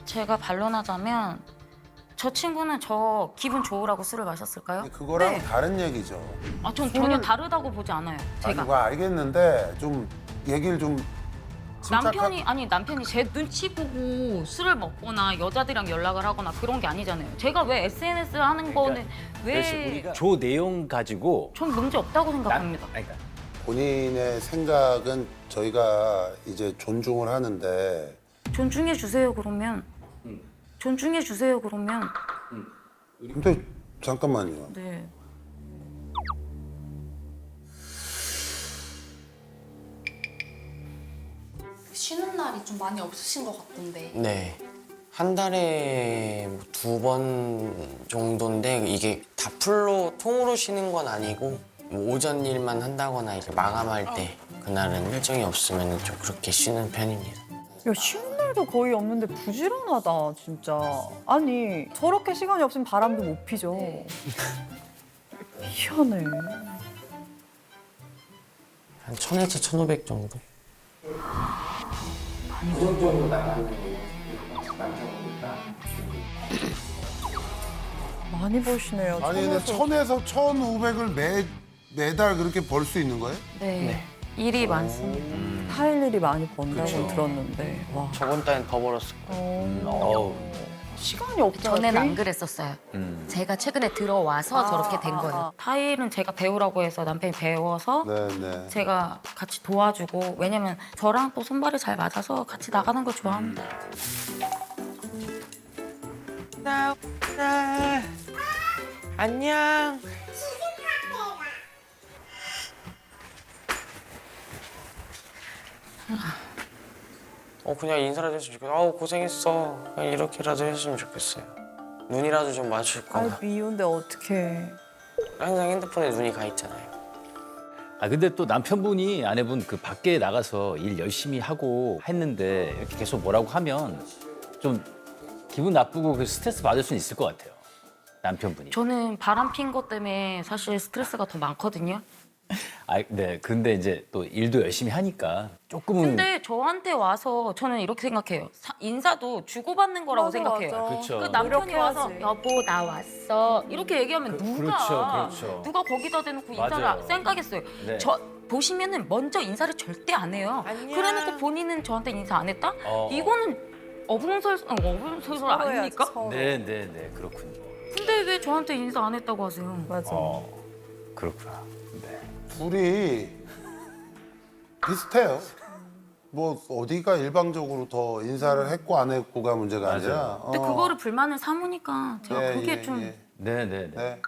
제가 반론하자면 저 친구는 저 기분 좋으라고 술을 마셨을까요? 그거랑 네. 다른 얘기죠. 아, 전 전혀 다르다고 보지 않아요. 아니, 제가. 그거 알겠는데 좀 얘기를 좀 남편이 제 눈치 보고 술을 먹거나 여자들이랑 연락을 하거나 그런 게 아니잖아요. 제가 왜 SNS 하는 거는 그래서 왜 우리가 저 내용 가지고 전 문제 없다고 생각합니다. 그러니까 본인의 생각은 저희가 이제 존중을 하는데 존중해 주세요 그러면. 존중해 주세요 그러면. 근데 잠깐만요. 네. 쉬는 날이 좀 많이 없으신 것 같던데. 네. 한 달에 2번 정도인데 이게 다 풀로 통으로 쉬는 건 아니고 뭐 오전 일만 한다거나 이제 마감할 때 그날은 일정이 없으면 좀 그렇게 쉬는 편입니다. 야, 쉬는 날도 거의 없는데 부지런하다, 진짜. 아니, 저렇게 시간이 없으면 바람도 못 피죠. 희한해. 한 1000에서 1500 정도? 그 정도 나가는 많이 버시네요. 아니 근데 1000에서 1500을 매달 그렇게 벌 수 있는 거예요? 네. 일이 많습니다. 타일 일이 많이 번다고 그쵸. 들었는데. 와. 저번 달엔 더 벌었을 거예요. 어우. 시간이 없잖아. 전에는 안 그랬었어요. 제가 최근에 들어와서 저렇게 된 거예요. 타일은 제가 배우라고 해서 남편이 배워서 네네. 제가 같이 도와주고, 왜냐면 저랑 또 손발이 잘 맞아서 같이 나가는 걸 좋아합니다. 안녕. 그냥 인사라도 했으면 좋겠어. 아우 고생했어. 그냥 이렇게라도 했으면 좋겠어요. 눈이라도 좀 맞출 아이, 거야. 미운데 어떡해. 항상 핸드폰에 눈이 가 있잖아요. 아 근데 또 남편분이 아내분 그 밖에 나가서 일 열심히 하고 했는데 이렇게 계속 뭐라고 하면 좀 기분 나쁘고 그 스트레스 받을 수는 있을 것 같아요. 남편분이. 저는 바람 핀 것 때문에 사실 스트레스가 더 많거든요. 아, 네. 근데 이제 또 일도 열심히 하니까 조금은 근데 저한테 와서 저는 이렇게 생각해요. 인사도 주고받는 거라고 맞아, 생각해요. 맞아. 그렇죠. 그 남편이 와서 노력해야지. 여보 나 왔어 이렇게 얘기하면 그렇죠. 누가 거기다 대놓고 인사를 맞아요. 생각했어요. 네. 저 보시면은 먼저 인사를 절대 안 해요. 안녕. 그래놓고 본인은 저한테 인사 안 했다? 이거는 어불성설설 아닙니까? 서로. 네, 그렇군요. 근데 왜 저한테 인사 안 했다고 하세요? 맞아. 그렇구나. 네. 둘이 비슷해요. 뭐 어디가 일방적으로 더 인사를 했고 안 했고가 문제가 아니라. 근데 그거를 불만을 삼으니까 제가 예, 그게 예, 좀 예. 네. 네.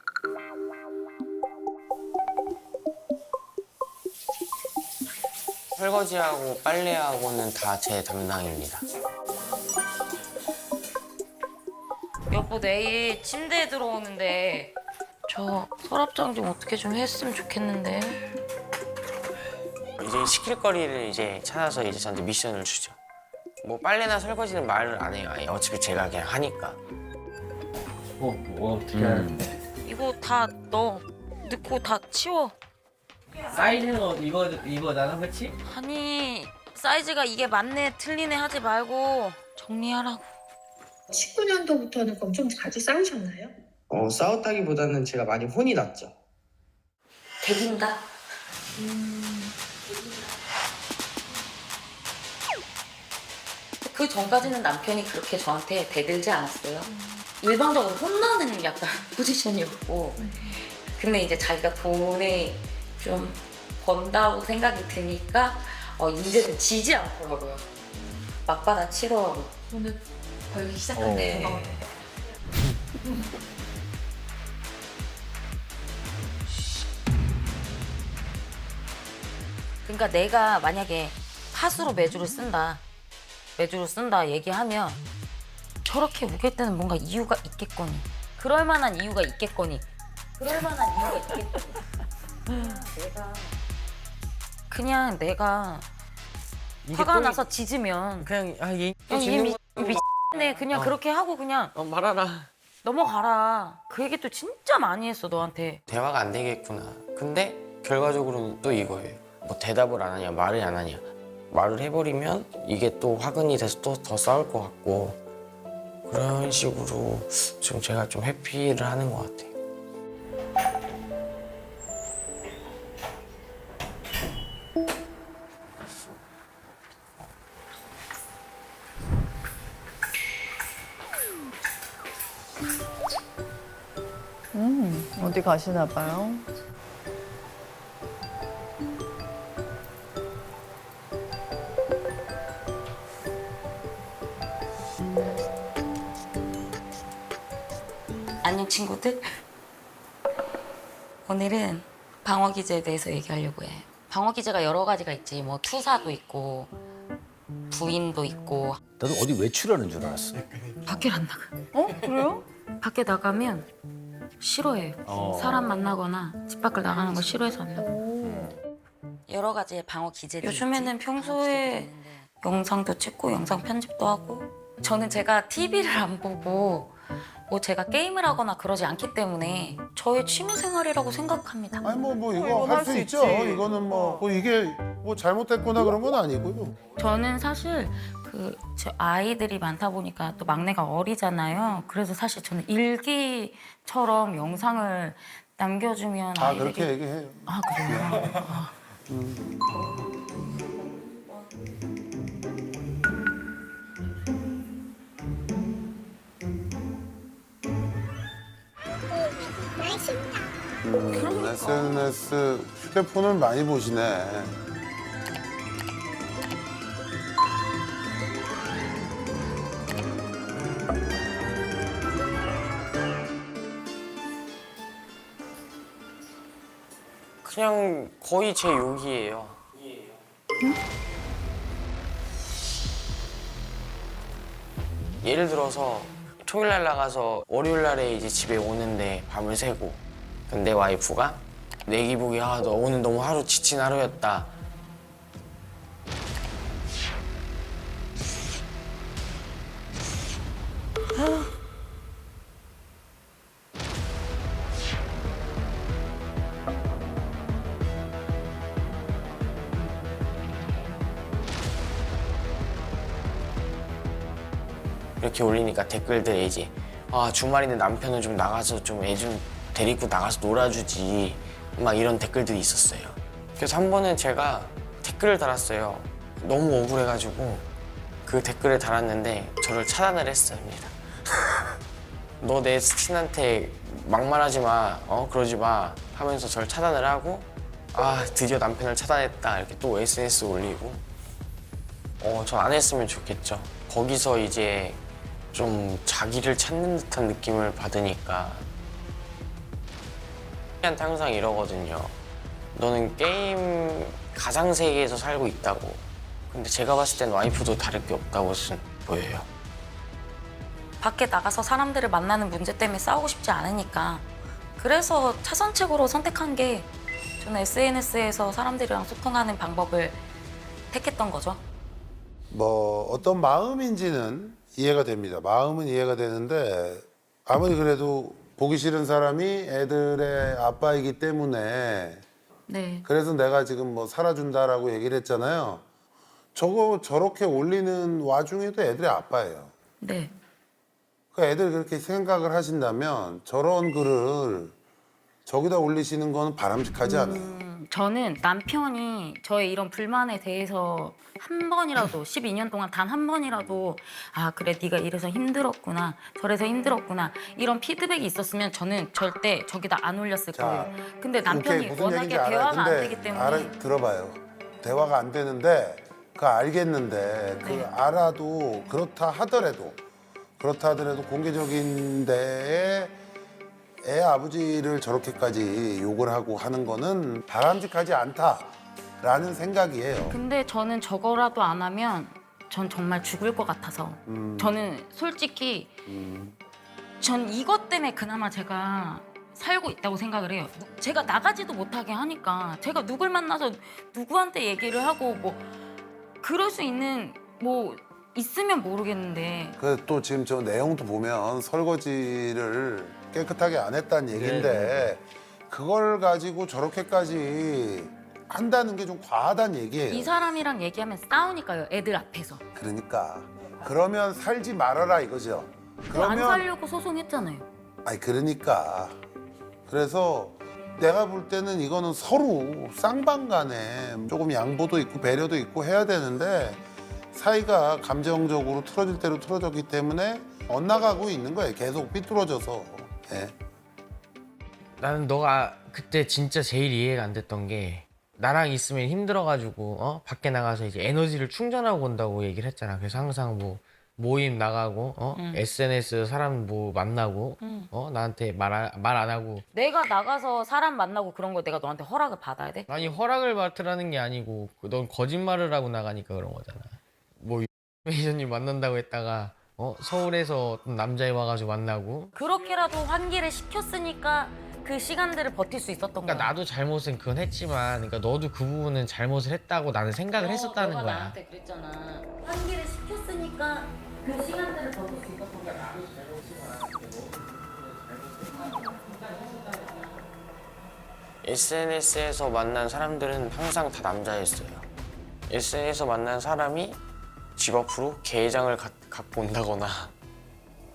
설거지하고 빨래하고는 다 제 담당입니다. 여보 내일 침대에 들어오는데 저 서랍장 좀 어떻게 좀 했으면 좋겠는데. 이제 시킬 거리를 이제 찾아서 이제 저한테 미션을 주죠. 뭐 빨래나 설거지는 말을 안 해요. 아니, 어차피 제가 그냥 하니까. 어떻게 하는데? 이거 다 너 넣고 다 치워. 사이즈는 이거 나랑 같이? 아니 사이즈가 이게 맞네 틀리네 하지 말고 정리하라고. 19년도부터는 그럼 좀 자주 싸우셨나요? 싸웠다기보다는 제가 많이 혼이 났죠. 대긴다. 그 전까지는 남편이 그렇게 저한테 대들지 않았어요. 일방적으로 혼나는 약간 포지션이었고. 근데 이제 자기가 돈에 좀 번다고 생각이 드니까 이제는 지지 않더라고요. 맞받아치더라고. 오늘 벌기 시작한대요. 그러니까 내가 만약에 팥으로 매주를 쓴다 얘기하면 저렇게 우길 때는 뭔가 이유가 있겠거니. 그럴 만한 이유가 있겠거니. 그냥 내가 화가 나서 짖으면 그냥 얘 그냥 이 미친네 그냥 그렇게 하고 그냥 말아라. 넘어가라. 그 얘기 또 진짜 많이 했어 너한테. 대화가 안 되겠구나. 근데 결과적으로는 또 이거예요. 뭐 대답을 안 하냐, 말을 안 하냐. 말을 해버리면 이게 또 화근이 돼서 또 더 싸울 것 같고 그런 식으로 좀 제가 좀 회피를 하는 것 같아요. 어디 가시나 봐요. 안녕 친구들. 오늘은 방어 기제에 대해서 얘기하려고 해. 방어 기제가 여러 가지가 있지. 뭐 투사도 있고 부인도 있고. 나도 어디 외출하는 줄 알았어. 밖에 안 나가. 어? 그래요? 밖에 나가면 싫어해. 사람 만나거나 집 밖을 나가는 걸 싫어해서 안 나가. 여러 가지의 방어 기제들. 요즘에는 평소에 영상도 찍고 영상 편집도 하고. 저는 제가 TV를 안 보고 뭐 제가 게임을 하거나 그러지 않기 때문에 저의 취미 생활이라고 생각합니다. 아니 뭐 이거 이건 할 할 수 수 있죠. 있지. 이거는 뭐 이게 뭐 잘못됐거나 그런 건 아니고요. 저는 사실 제 아이들이 많다 보니까 또 막내가 어리잖아요. 그래서 사실 저는 일기처럼 영상을 남겨주면 다 아이들이 그렇게 얘기해요. 아 그래요? SNS 휴대폰을 많이 보시네. 그냥 거의 제 욕이에요. 예를 들어서 토요일 날 나가서 월요일 날에 이제 집에 오는데 밤을 새고 근데 와이프가 내기 보기 너 오늘 너무 하루 지친 하루였다. 이렇게 올리니까 댓글들에 이제 주말인데 남편은 좀 나가서 좀 애 좀 데리고 나가서 놀아주지 막 이런 댓글들이 있었어요. 그래서 한 번은 제가 댓글을 달았어요. 너무 억울해가지고 그 댓글을 달았는데 저를 차단을 했습니다. 너 내 친한테 막말하지 마, 그러지 마 하면서 저를 차단을 하고 드디어 남편을 차단했다 이렇게 또 SNS 올리고 전 안 했으면 좋겠죠. 거기서 이제 좀 자기를 찾는 듯한 느낌을 받으니까 한테 항상 이러거든요. 너는 게임 가상세계에서 살고 있다고. 근데 제가 봤을 땐 와이프도 다를 게 없다고 보여요. 밖에 나가서 사람들을 만나는 문제 때문에 싸우고 싶지 않으니까. 그래서 차선책으로 선택한 게 저는 SNS에서 사람들이랑 소통하는 방법을 택했던 거죠. 뭐 어떤 마음인지는 이해가 됩니다. 마음은 이해가 되는데 아무리 그래도 보기 싫은 사람이 애들의 아빠이기 때문에 네. 그래서 내가 지금 뭐 살아준다라고 얘기를 했잖아요. 저거 저렇게 올리는 와중에도 애들의 아빠예요. 네. 그 애들 그렇게 생각을 하신다면 저런 글을 저기다 올리시는 건 바람직하지 않아요. 저는 남편이 저의 이런 불만에 대해서 한 번이라도 12년 동안 단 한 번이라도 그래 네가 이래서 힘들었구나 저래서 힘들었구나 이런 피드백이 있었으면 저는 절대 저기다 안 올렸을 자, 거예요. 근데 남편이 오케이, 무슨 워낙에 얘기인지 알아요. 대화가 안 근데 되기 때문에 들어봐요. 대화가 안 되는데 그거 알겠는데 그 알아도 그렇다 하더라도 공개적인 데에 애 아버지를 저렇게까지 욕을 하고 하는 거는 바람직하지 않다라는 생각이에요. 근데 저는 저거라도 안 하면 전 정말 죽을 것 같아서 저는 솔직히 전 이것 때문에 그나마 제가 살고 있다고 생각을 해요. 제가 나가지도 못하게 하니까 제가 누굴 만나서 누구한테 얘기를 하고 뭐 그럴 수 있는 뭐 있으면 모르겠는데 그 또 지금 저 내용도 보면 설거지를 깨끗하게 안 했다는 얘기인데 그걸 가지고 저렇게까지 한다는 게 좀 과하다는 얘기예요. 이 사람이랑 얘기하면 싸우니까요. 애들 앞에서. 그러니까 그러면 살지 말아라 이거죠. 안 살려고 소송했잖아요. 아니 그러니까 그래서 내가 볼 때는 이거는 서로 쌍방간에 조금 양보도 있고 배려도 있고 해야 되는데 사이가 감정적으로 틀어질 대로 틀어졌기 때문에 엇나가고 있는 거예요. 계속 삐뚤어져서. 예. 나는 너가 그때 진짜 제일 이해가 안 됐던 게 나랑 있으면 힘들어가지고 밖에 나가서 이제 에너지를 충전하고 온다고 얘기를 했잖아. 그래서 항상 뭐 모임 나가고 SNS 사람 뭐 만나고 나한테 말 안 하고 내가 나가서 사람 만나고 그런 거 내가 너한테 허락을 받아야 돼? 아니 허락을 받으라는 게 아니고 넌 거짓말을 하고 나가니까 그런 거잖아. 뭐 매니저님 만난다고 했다가 서울에서 어떤 남자애 와가지고 만나고 그렇게라도 환기를 시켰으니까 그 시간들을 버틸 수 있었던 거야. 그러니까 나도 잘못은 그건 했지만 그러니까 너도 그 부분은 잘못을 했다고 나는 생각을 했었다는 너가 거야. 나한테 그랬잖아. 환기를 시켰으니까 그 시간들을 버틸 수 있었던 거야. 나도 SNS에서 만난 사람들은 항상 다 남자였어요. SNS에서 만난 사람이 집 앞으로 게장을 갖고 온다거나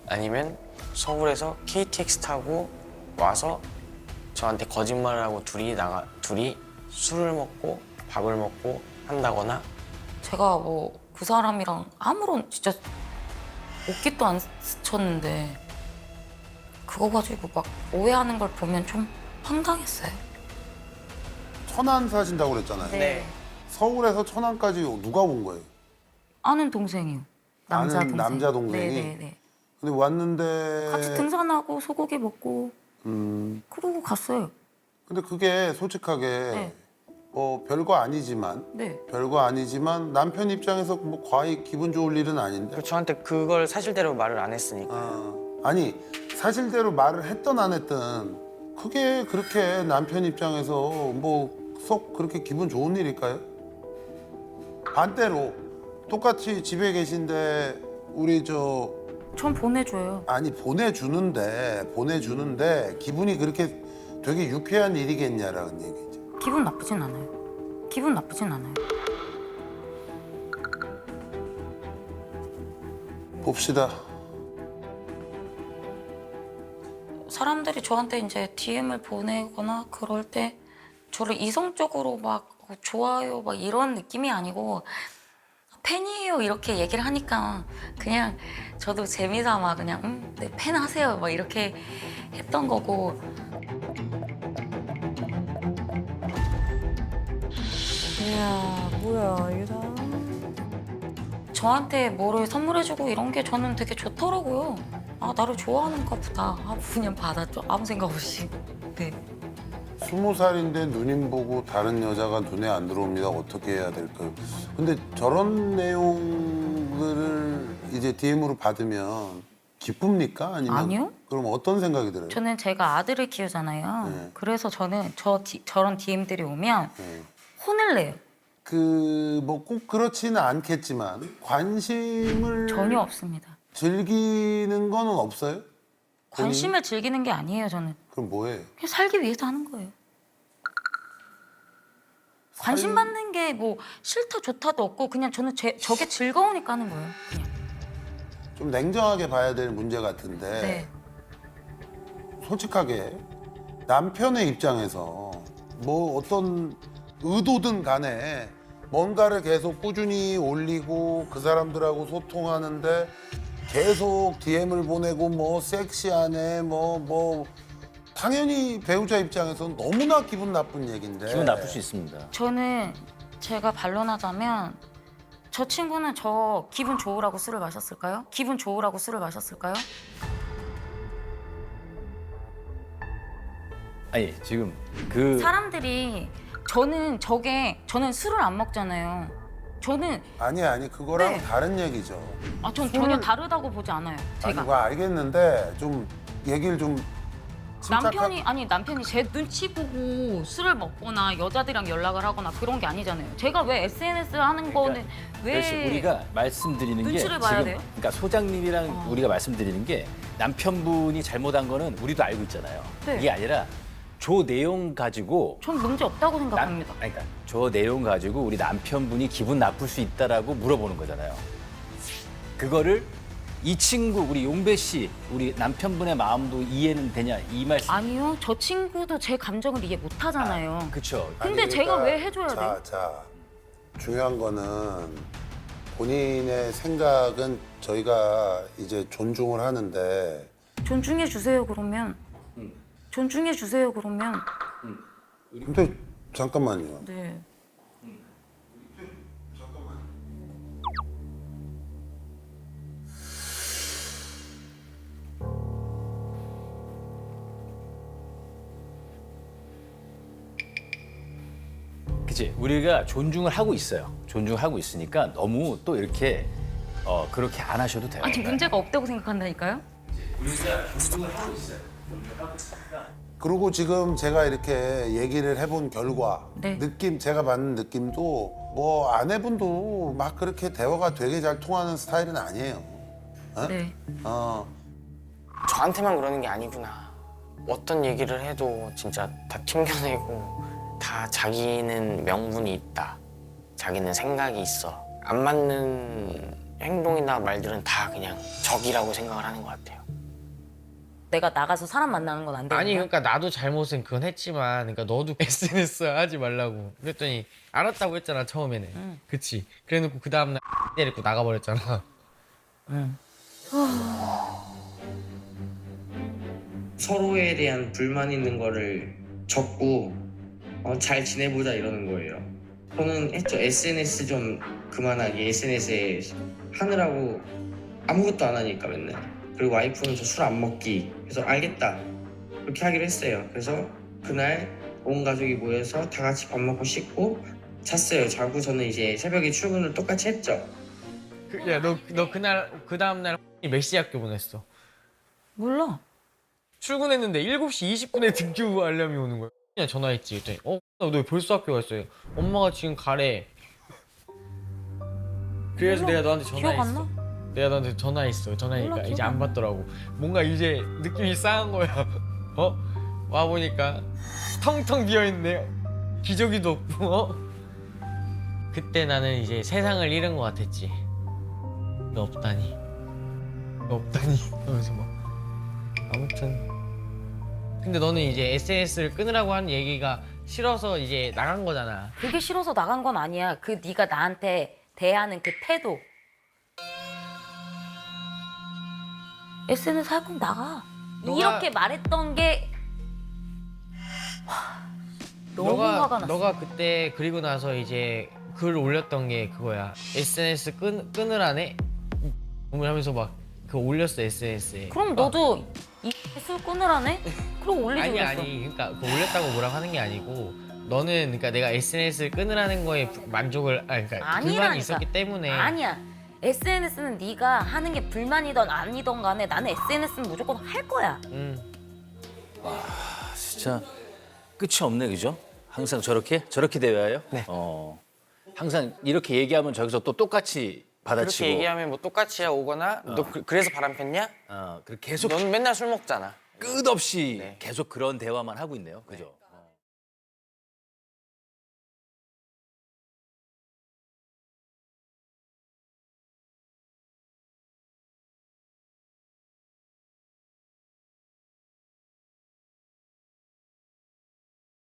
아니면 서울에서 KTX 타고 와서 저한테 거짓말을 하고 둘이 술을 먹고 밥을 먹고 한다거나 제가 뭐 그 사람이랑 아무런 진짜 옷깃도 안 스쳤는데 그거 가지고 막 오해하는 걸 보면 좀 황당했어요. 천안 사신다고 그랬잖아요. 네. 서울에서 천안까지 누가 온 거예요? 아는 동생이요. 남자 아는 동생. 남자 동생이? 네네네. 근데 왔는데 같이 등산하고 소고기 먹고 그러고 갔어요. 근데 그게 솔직하게 네. 뭐 별거 아니지만 네. 남편 입장에서 뭐 과히 기분 좋을 일은 아닌데. 그리고 저한테 그걸 사실대로 말을 안 했으니까 아니 사실대로 말을 했던 안 했던 그게 그렇게 남편 입장에서 뭐 속 그렇게 기분 좋은 일일까요? 반대로 똑같이 집에 계신데 우리 전 보내줘요. 아니 보내주는데 기분이 그렇게 되게 유쾌한 일이겠냐라는 얘기죠. 기분 나쁘진 않아요. 기분 나쁘진 않아요. 봅시다. 사람들이 저한테 이제 DM을 보내거나 그럴 때 저를 이성적으로 막 좋아요 막 이런 느낌이 아니고 팬이에요 이렇게 얘기를 하니까 그냥 저도 재미삼아 그냥 네, 팬 하세요 막 이렇게 했던 거고. 이야, 뭐야, 이게 다. 저한테 뭐를 선물해주고 이런 게 저는 되게 좋더라고요. 아 나를 좋아하는가 보다. 아 그냥 받았죠. 아무 생각 없이. 네. 20살인데 누님 보고 다른 여자가 눈에 안 들어옵니다. 어떻게 해야 될까요? 근데 저런 내용들을 이제 DM으로 받으면 기쁩니까? 아니면 아니요. 그럼 어떤 생각이 들어요? 저는 제가 아들을 키우잖아요. 네. 그래서 저는 저런 DM들이 오면 네. 혼을 내요. 그 뭐 꼭 그렇지는 않겠지만 관심을 전혀 없습니다. 즐기는 거는 없어요? 관심을 즐기는 게 아니에요, 저는. 그럼 뭐예요? 그냥 살기 위해서 하는 거예요. 관심 받는 게 뭐 싫다 좋다도 없고 그냥 저는 저게 즐거우니까 하는 거예요. 그냥. 좀 냉정하게 봐야 될 문제 같은데 네. 솔직하게 남편의 입장에서 뭐 어떤 의도든 간에 뭔가를 계속 꾸준히 올리고 그 사람들하고 소통하는데 계속 DM을 보내고 뭐 섹시하네 뭐 당연히 배우자 입장에서는 너무나 기분 나쁜 얘기인데 기분 나쁠 수 있습니다. 저는 제가 반론하자면 저 친구는 저 기분 좋으라고 술을 마셨을까요? 기분 좋으라고 술을 마셨을까요? 아니 지금 그 사람들이 저는 술을 안 먹잖아요. 저는 아니 그거랑 네. 다른 얘기죠. 전 전혀 다르다고 보지 않아요. 아니 제가 그거 알겠는데 좀 얘기를 좀 남편이 제 눈치 보고 술을 먹거나 여자들이랑 연락을 하거나 그런 게 아니잖아요. 제가 왜 SNS 하는 거는 그렇지, 왜 우리가 말씀드리는 게 눈치를 봐야 돼요? 그러니까 소장님이랑 우리가 말씀드리는 게 남편분이 잘못한 거는 우리도 알고 있잖아요. 네. 이게 아니라 저 내용 가지고 전 문제 없다고 생각합니다. 그러니까 저 내용 가지고 우리 남편분이 기분 나쁠 수 있다라고 물어보는 거잖아요. 그거를 이 친구 우리 용배 씨 우리 남편분의 마음도 이해는 되냐 이 말씀. 아니요, 저 친구도 제 감정을 이해 못 하잖아요. 그렇죠. 근데 아니, 제가 그러니까 왜 해줘야 돼? 자, 중요한 거는 본인의 생각은 저희가 이제 존중을 하는데 존중해 주세요 그러면. 존중해 주세요 그러면. 근데 잠깐만요. 네. 그치 우리가 존중을 하고 있어요. 존중하고 있으니까 너무 또 이렇게 그렇게 안 하셔도 돼요. 아니 문제가 없다고 생각한다니까요? 그리고 지금 제가 이렇게 얘기를 해본 결과 네. 느낌 제가 받는 느낌도 뭐 아내분도 막 그렇게 대화가 되게 잘 통하는 스타일은 아니에요. 네. 저한테만 그러는 게 아니구나. 어떤 얘기를 해도 진짜 다 튕겨내고 다 자기는 명분이 있다. 자기는 생각이 있어. 안 맞는 행동이나 말들은 다 그냥 적이라고 생각을 하는 것 같아요. 내가 나가서 사람 만나는 건 안 되는 아니 거야? 그러니까 나도 잘못은 그건 했지만 그러니까 너도 SNS 하지 말라고 그랬더니 알았다고 했잖아 처음에는. 그치? 그래놓고 그 다음날 데리고 나가버렸잖아. 서로에 대한 불만 있는 거를 적고 잘 지내보자 이러는 거예요. 저는 했죠. SNS 좀 그만하게 SNS에 하느라고 아무것도 안 하니까 맨날. 그리고 와이프는 저 술 안 먹기. 그래서 알겠다. 그렇게 하기로 했어요. 그래서 그날 온 가족이 모여서 다 같이 밥 먹고 씻고 잤어요. 자고 저는 이제 새벽에 출근을 똑같이 했죠. 너 그날 그 다음날 몇 시 학교 보냈어? 몰라. 출근했는데 7시 20분에 등교 알람이 오는 거야. 그냥 전화했지. 그랬더니 너 왜 벌써 학교 갔어요? 엄마가 지금 가래. 그래서 몰라. 내가 너한테 기억 안 전화했어. 나? 내가 너한테 전화했어. 전화니까 몰라, 이제 기억 안 안 나. 받더라고. 뭔가 이제 느낌이 싸한 거야. 와 보니까 텅텅 비어 있네. 기저귀도 없고. 그때 나는 이제 세상을 잃은 것 같았지. 너 없다니. 너 없다니. 하면서 막. 아무튼. 근데 너는 이제 SNS를 끊으라고 하는 얘기가 싫어서 이제 나간 거잖아. 그게 싫어서 나간 건 아니야. 그 네가 나한테 대하는 그 태도. SNS 할 거면 나가. 이렇게 말했던 게 너무 화가 났어. 너가 그때 그리고 나서 이제 글 올렸던 게 그거야. SNS 끊으라네. 하면서 막 그거 올렸어 SNS에. 그럼 너도 이술 끊으라네? 그럼 올리지 아니 그랬어. 아니 그러니까 그거 올렸다고 뭐라고 하는 게 아니고 너는 그러니까 내가 SNS를 끊으라는 거에 만족을 그러니까 불만이 아니라니까. 있었기 때문에 아니야. SNS는 네가 하는 게 불만이던 아니던 간에 나는 SNS는 무조건 할 거야. 진짜 끝이 없네 그죠? 항상 저렇게 대화해요? 네. 항상 이렇게 얘기하면 저기서 또 똑같이 받아치고. 그렇게 얘기하면 뭐 똑같이 오거나 너 그래서 바람 폈냐? 그리고 계속 너는 맨날 술 먹잖아. 끝없이 네. 계속 그런 대화만 하고 있네요. 그죠?